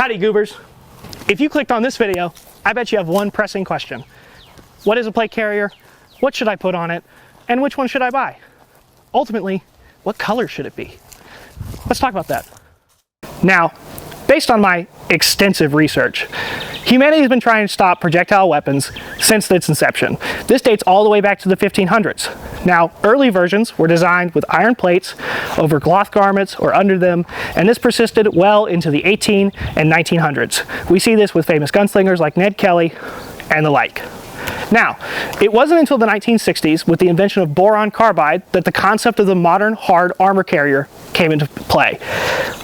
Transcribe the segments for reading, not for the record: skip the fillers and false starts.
Howdy Goobers. If you clicked on this video, I bet you have one pressing question. What is a plate carrier? What should I put on it? And which one should I buy? Ultimately, what color should it be? Let's talk about that. Now, based on my extensive research, humanity has been trying to stop projectile weapons since its inception. This dates all the way back to the 1500s. Now, early versions were designed with iron plates over cloth garments or under them, and this persisted well into the 18 and 1900s. We see this with famous gunslingers like Ned Kelly and the like. Now, it wasn't until the 1960s, with the invention of boron carbide, that the concept of the modern hard armor carrier came into play.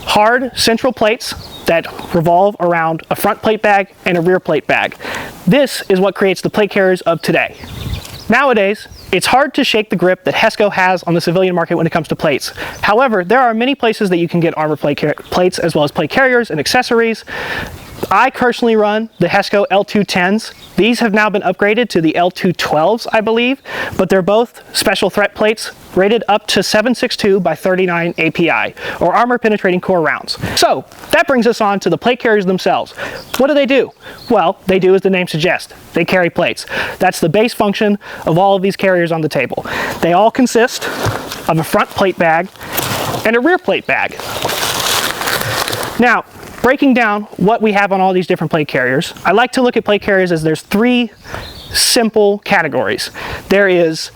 Hard central plates that revolve around a front plate bag and a rear plate bag. This is what creates the plate carriers of today. Nowadays, it's hard to shake the grip that HESCO has on the civilian market when it comes to plates. However, there are many places that you can get armor plates as well as plate carriers and accessories. I personally run the HESCO L210s. These have now been upgraded to the L212s, I believe, but they're both special threat plates rated up to 7.62 by 39 API, or armor penetrating core rounds. So that brings us on to the plate carriers themselves. What do? Well, they do as the name suggests. They carry plates. That's the base function of all of these carriers on the table. They all consist of a front plate bag and a rear plate bag. Now, breaking down what we have on all these different plate carriers, I like to look at plate carriers as there's three simple categories. There is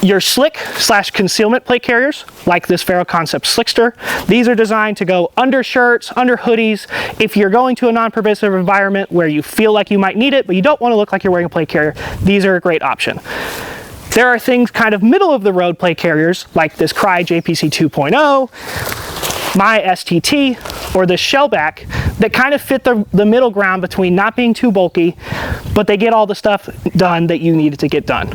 your slick / concealment plate carriers, like this Ferro Concept Slickster. These are designed to go under shirts, under hoodies. If you're going to a non-pervasive environment where you feel like you might need it, but you don't want to look like you're wearing a plate carrier, these are a great option. There are things kind of middle of the road plate carriers, like this Cry JPC 2.0, my STT, or the Shellback, that kind of fit the middle ground between not being too bulky, but they get all the stuff done that you needed to get done.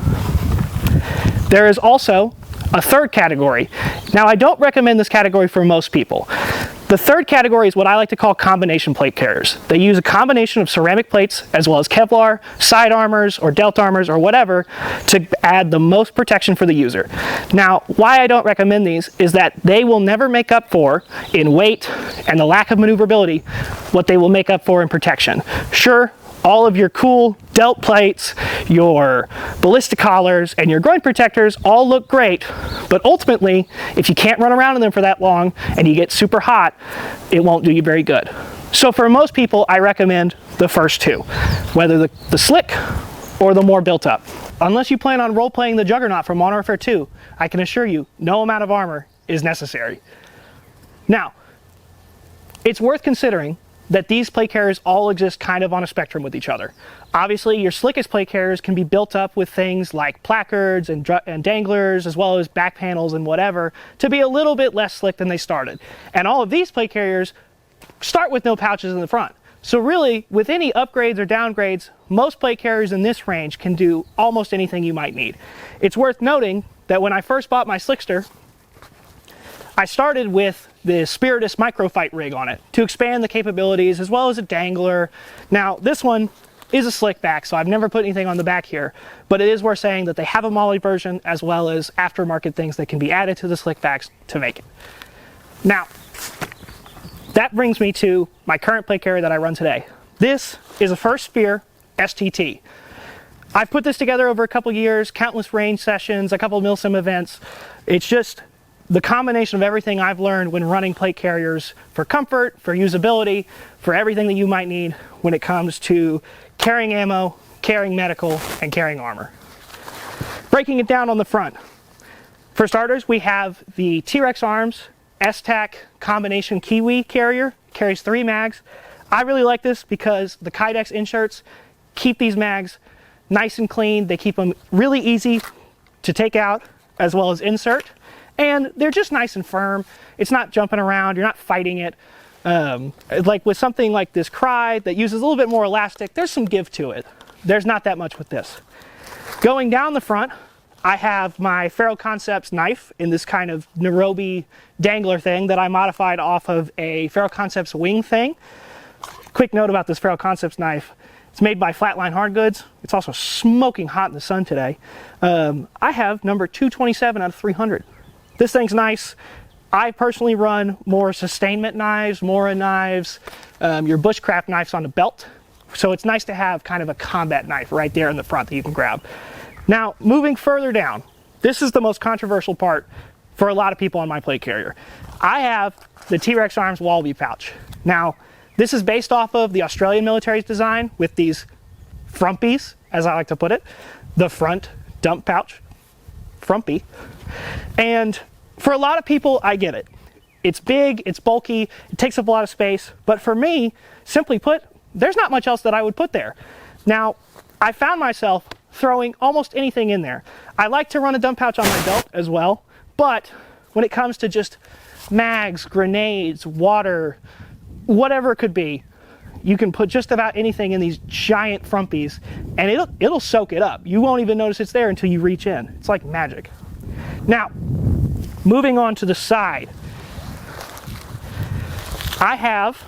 There is also a third category. Now, I don't recommend this category for most people. The third category is what I like to call combination plate carriers. They use a combination of ceramic plates as well as Kevlar, side armors, or delt armors, or whatever, to add the most protection for the user. Now, why I don't recommend these is that they will never make up for, in weight and the lack of maneuverability, what they will make up for in protection. Sure, all of your cool delt plates, your ballistic collars, and your groin protectors all look great, but ultimately, if you can't run around in them for that long and you get super hot, it won't do you very good. So for most people, I recommend the first two, whether the slick or the more built up. Unless you plan on role-playing the Juggernaut from Modern Warfare 2, I can assure you, no amount of armor is necessary. Now, it's worth considering that these plate carriers all exist kind of on a spectrum with each other. Obviously, your slickest plate carriers can be built up with things like placards and danglers, as well as back panels and whatever, to be a little bit less slick than they started. And all of these plate carriers start with no pouches in the front. So really, with any upgrades or downgrades, most plate carriers in this range can do almost anything you might need. It's worth noting that when I first bought my Slickster, I started with the Spiritus Microfight rig on it to expand the capabilities, as well as a dangler. Now, this one is a slick back, so I've never put anything on the back here, but it is worth saying that they have a Molly version as well as aftermarket things that can be added to the slick backs to make it. Now, that brings me to my current plate carrier that I run today. This is a First Spear STT. I've put this together over a couple years, countless range sessions, a couple of milsim events. It's just the combination of everything I've learned when running plate carriers for comfort, for usability, for everything that you might need when it comes to carrying ammo, carrying medical, and carrying armor. Breaking it down on the front. For starters, we have the T-Rex Arms S-Tac combination Kiwi carrier. Carries 3 mags. I really like this because the Kydex inserts keep these mags nice and clean. They keep them really easy to take out as well as insert. And they're just nice and firm. It's not jumping around, you're not fighting it. Like with something like this Cry that uses a little bit more elastic, there's some give to it. There's not that much with this. Going down the front, I have my Ferro Concepts knife in this kind of Nairobi dangler thing that I modified off of a Ferro Concepts wing thing. Quick note about this Ferro Concepts knife. It's made by Flatline Hard Goods. It's also smoking hot in the sun today. I have number 227 out of 300. This thing's nice. I personally run more sustainment knives, Mora knives, Your bushcraft knife's on the belt, so it's nice to have kind of a combat knife right there in the front that you can grab. Now, moving further down, this is the most controversial part for a lot of people on my plate carrier. I have the T-Rex Arms Wallaby pouch. Now, this is based off of the Australian military's design with these frumpies, as I like to put it, the front dump pouch, frumpy. And for a lot of people, I get it. It's big, it's bulky, it takes up a lot of space, but for me, simply put, there's not much else that I would put there. Now, I found myself throwing almost anything in there. I like to run a dump pouch on my belt as well, but when it comes to just mags, grenades, water, whatever it could be, you can put just about anything in these giant frumpies and it'll soak it up. You won't even notice it's there until you reach in. It's like magic. Now, moving on to the side, I have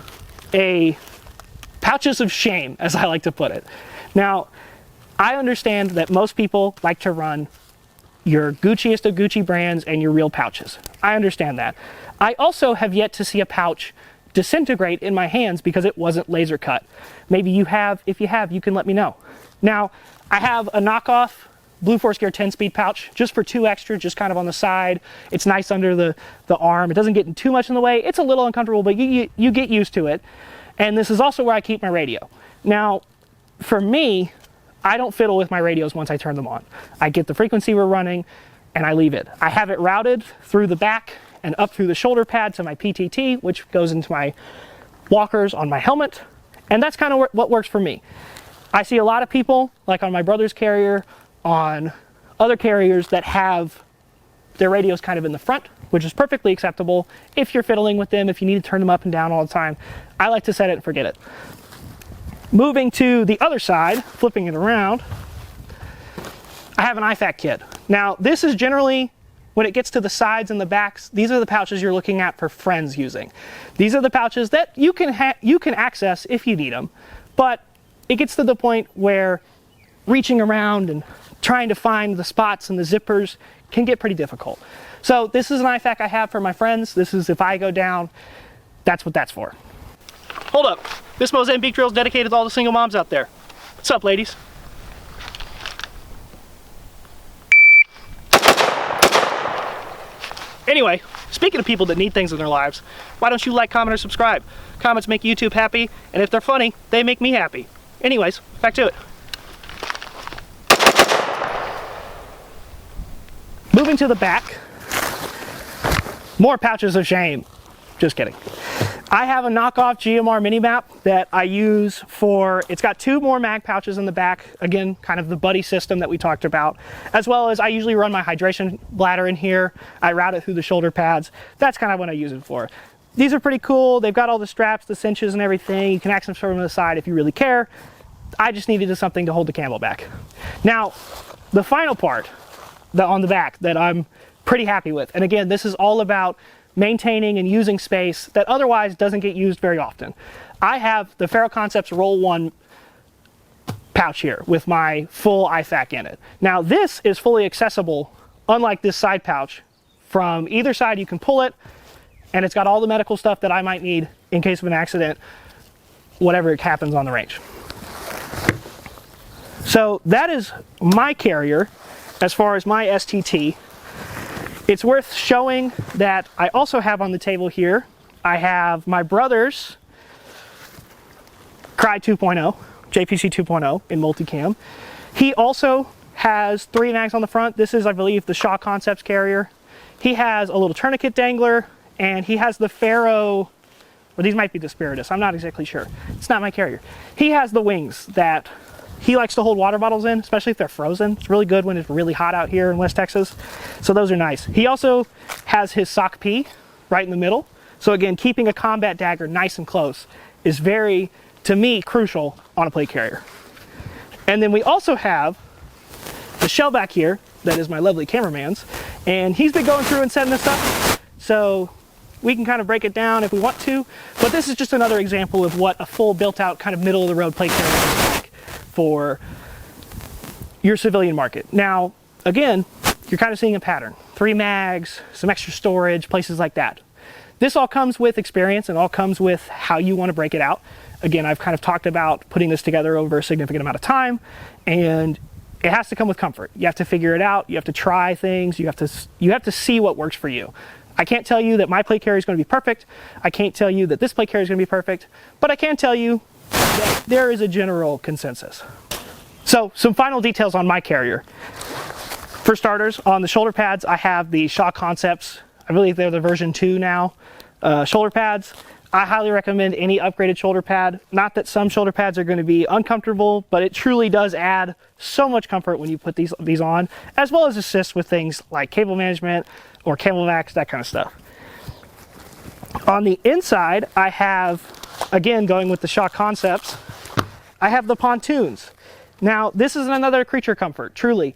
a pouches of shame, as I like to put it. Now, I understand that most people like to run your Gucciest of Gucci brands and your real pouches. I understand that. I also have yet to see a pouch disintegrate in my hands because it wasn't laser cut. Maybe you have. If you have, you can let me know. Now, I have a knockoff Blue Force Gear 10-speed pouch just for 2 extra, just kind of on the side. It's nice under the arm. It doesn't get too much in the way. It's a little uncomfortable, but you get used to it. And this is also where I keep my radio. Now, for me, I don't fiddle with my radios once I turn them on. I get the frequency we're running and I leave it. I have it routed through the back and up through the shoulder pad to my PTT, which goes into my walkers on my helmet. And that's kind of what works for me. I see a lot of people, like on my brother's carrier, on other carriers that have their radios kind of in the front, which is perfectly acceptable if you're fiddling with them, if you need to turn them up and down all the time. I like to set it and forget it. Moving to the other side, flipping it around, I have an IFAK kit. Now, this is generally, when it gets to the sides and the backs, these are the pouches you're looking at for friends using. These are the pouches that you can access if you need them, but it gets to the point where reaching around and trying to find the spots and the zippers can get pretty difficult. So this is an IFAK I have for my friends. This is if I go down, that's what that's for. Hold up, this Mozambique drill is dedicated to all the single moms out there. What's up, ladies? Anyway, speaking of people that need things in their lives, why don't you like, comment, or subscribe? Comments make YouTube happy, and if they're funny, they make me happy. Anyways, back to it. Moving to the back, more pouches of shame. Just kidding. I have a knockoff GMR mini map that I use for, it's got 2 more mag pouches in the back, again, kind of the buddy system that we talked about, as well as I usually run my hydration bladder in here. I route it through the shoulder pads. That's kind of what I use it for. These are pretty cool. They've got all the straps, the cinches and everything. You can access them from the side if you really care. I just needed something to hold the camo back. Now, the final part on the back that I'm pretty happy with, and again, this is all about maintaining and using space that otherwise doesn't get used very often. I have the Faro Concepts Roll 1 pouch here with my full IFAK in it. Now this is fully accessible, unlike this side pouch. From either side you can pull it, and it's got all the medical stuff that I might need in case of an accident, whatever happens on the range. So that is my carrier as far as my STT. It's worth showing that I also have on the table here, I have my brother's Cry 2.0, JPC 2.0 in multicam. He also has 3 mags on the front. This is, I believe, the Shaw Concepts carrier. He has a little tourniquet dangler, and he has the Faro, or these might be the Spiritus, I'm not exactly sure. It's not my carrier. He has the wings that he likes to hold water bottles in, especially if they're frozen. It's really good when it's really hot out here in West Texas. So those are nice. He also has his sock P right in the middle. So again, keeping a combat dagger nice and close is very, to me, crucial on a plate carrier. And then we also have the shell back here that is my lovely cameraman's, and he's been going through and setting this up. So we can kind of break it down if we want to, but this is just another example of what a full built out kind of middle of the road plate carrier looks like for your civilian market. Now, again, you're kind of seeing a pattern. 3 mags, some extra storage, places like that. this all comes with experience and all comes with how you want to break it out. Again, I've kind of talked about putting this together over a significant amount of time, and it has to come with comfort. You have to figure it out. You have to try things. You have to see what works for you. I can't tell you that my plate carrier is going to be perfect. I can't tell you that this plate carrier is going to be perfect, but I can tell you that there is a general consensus. So some final details on my carrier. For starters, on the shoulder pads, I have the Shaw Concepts. I believe they're the version 2 now. Shoulder pads. I highly recommend any upgraded shoulder pad. Not that some shoulder pads are going to be uncomfortable, but it truly does add so much comfort when you put these on, as well as assist with things like cable management or cable vacs, that kind of stuff. On the inside, I have, again, going with the Shaw Concepts, I have the pontoons. Now, this is another creature comfort, truly.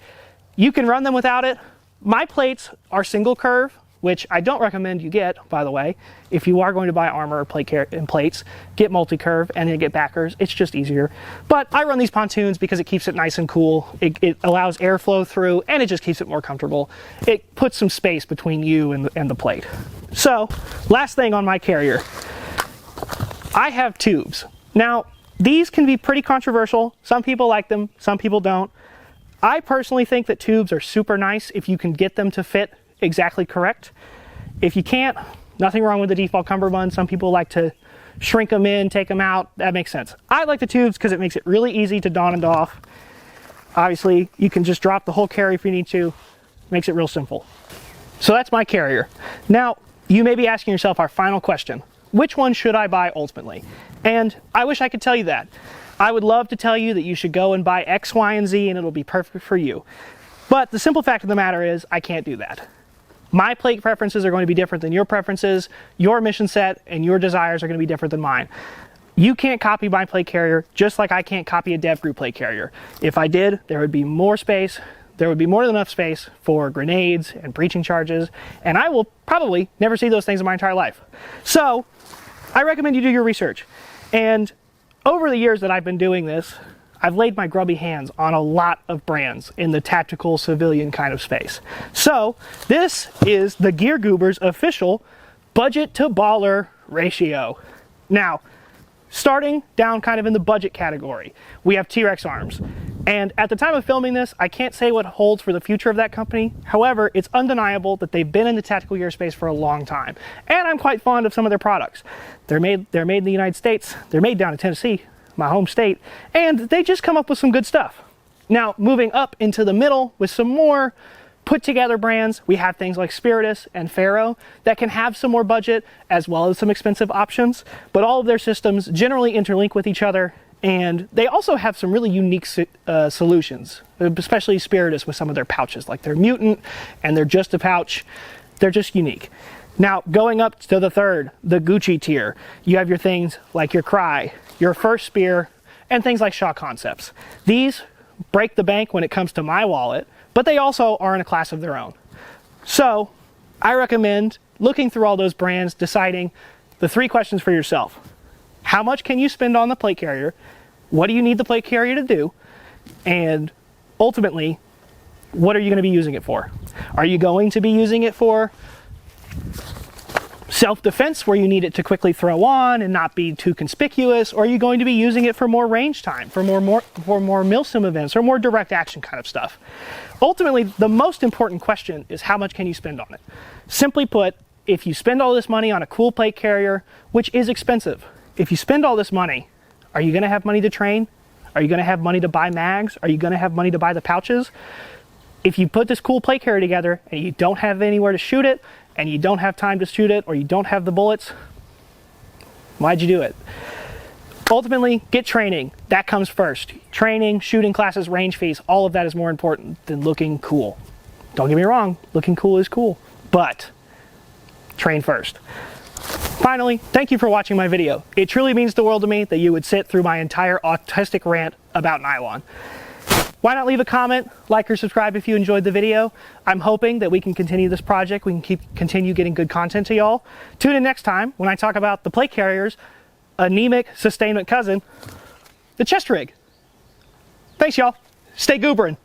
You can run them without it. My plates are single curve, which I don't recommend you get, by the way. If you are going to buy armor or plates, get multi-curve and then get backers. It's just easier. But I run these pontoons because it keeps it nice and cool. It allows airflow through, and it just keeps it more comfortable. It puts some space between you and the plate. So, last thing on my carrier. I have tubes. Now, these can be pretty controversial. Some people like them, some people don't. I personally think that tubes are super nice if you can get them to fit exactly correct. If you can't, nothing wrong with the default cummerbund. Some people like to shrink them in, take them out. That makes sense. I like the tubes because it makes it really easy to don and off. Obviously, you can just drop the whole carrier if you need to. Makes it real simple. So that's my carrier. Now, you may be asking yourself our final question. Which one should I buy ultimately? And I wish I could tell you that. I would love to tell you that you should go and buy X, Y, and Z and it'll be perfect for you. But the simple fact of the matter is I can't do that. My plate preferences are going to be different than your preferences. Your mission set and your desires are going to be different than mine. You can't copy my plate carrier just like I can't copy a dev group plate carrier. If I did, there would be more space. There would be more than enough space for grenades and breaching charges, and I will probably never see those things in my entire life. So I recommend you do your research. And over the years that I've been doing this, I've laid my grubby hands on a lot of brands in the tactical civilian kind of space. So this is the Gear Goobers official budget to baller ratio. Now, starting down kind of in the budget category, we have T-Rex arms. And at the time of filming this, I can't say what holds for the future of that company. However, it's undeniable that they've been in the tactical gear space for a long time. And I'm quite fond of some of their products. They're made in the United States. They're made down in Tennessee, my home state, and they just come up with some good stuff. Now, moving up into the middle with some more put together brands, we have things like Spiritus and Pharaoh that can have some more budget as well as some expensive options, but all of their systems generally interlink with each other, and they also have some really unique solutions, especially Spiritus with some of their pouches, like their Mutant and their Just a Pouch. They're just unique. Now, going up to the third, the Gucci tier, you have your things like your Cry, your First Spear, and things like Shaw Concepts. These break the bank when it comes to my wallet, but they also are in a class of their own. So, I recommend looking through all those brands, deciding the 3 questions for yourself. How much can you spend on the plate carrier? What do you need the plate carrier to do? And ultimately, what are you going to be using it for? Are you going to be using it for self-defense, where you need it to quickly throw on and not be too conspicuous, or are you going to be using it for more range time, for more milsim events, or more direct action kind of stuff? Ultimately, the most important question is how much can you spend on it? Simply put, if you spend all this money on a cool plate carrier, which is expensive, if you spend all this money, are you going to have money to train? Are you going to have money to buy mags? Are you going to have money to buy the pouches? If you put this cool plate carrier together and you don't have anywhere to shoot it, and you don't have time to shoot it, or you don't have the bullets, why'd you do it? Ultimately, get training. That comes first. Training, shooting classes, range fees, all of that is more important than looking cool. Don't get me wrong, looking cool is cool, but train first. Finally, thank you for watching my video. It truly means the world to me that you would sit through my entire autistic rant about nylon. Why not leave a comment, like or subscribe if you enjoyed the video. I'm hoping that we can continue this project. We can continue getting good content to y'all. Tune in next time when I talk about the plate carrier's anemic sustainment cousin, the chest rig. Thanks, y'all. Stay gooberin'.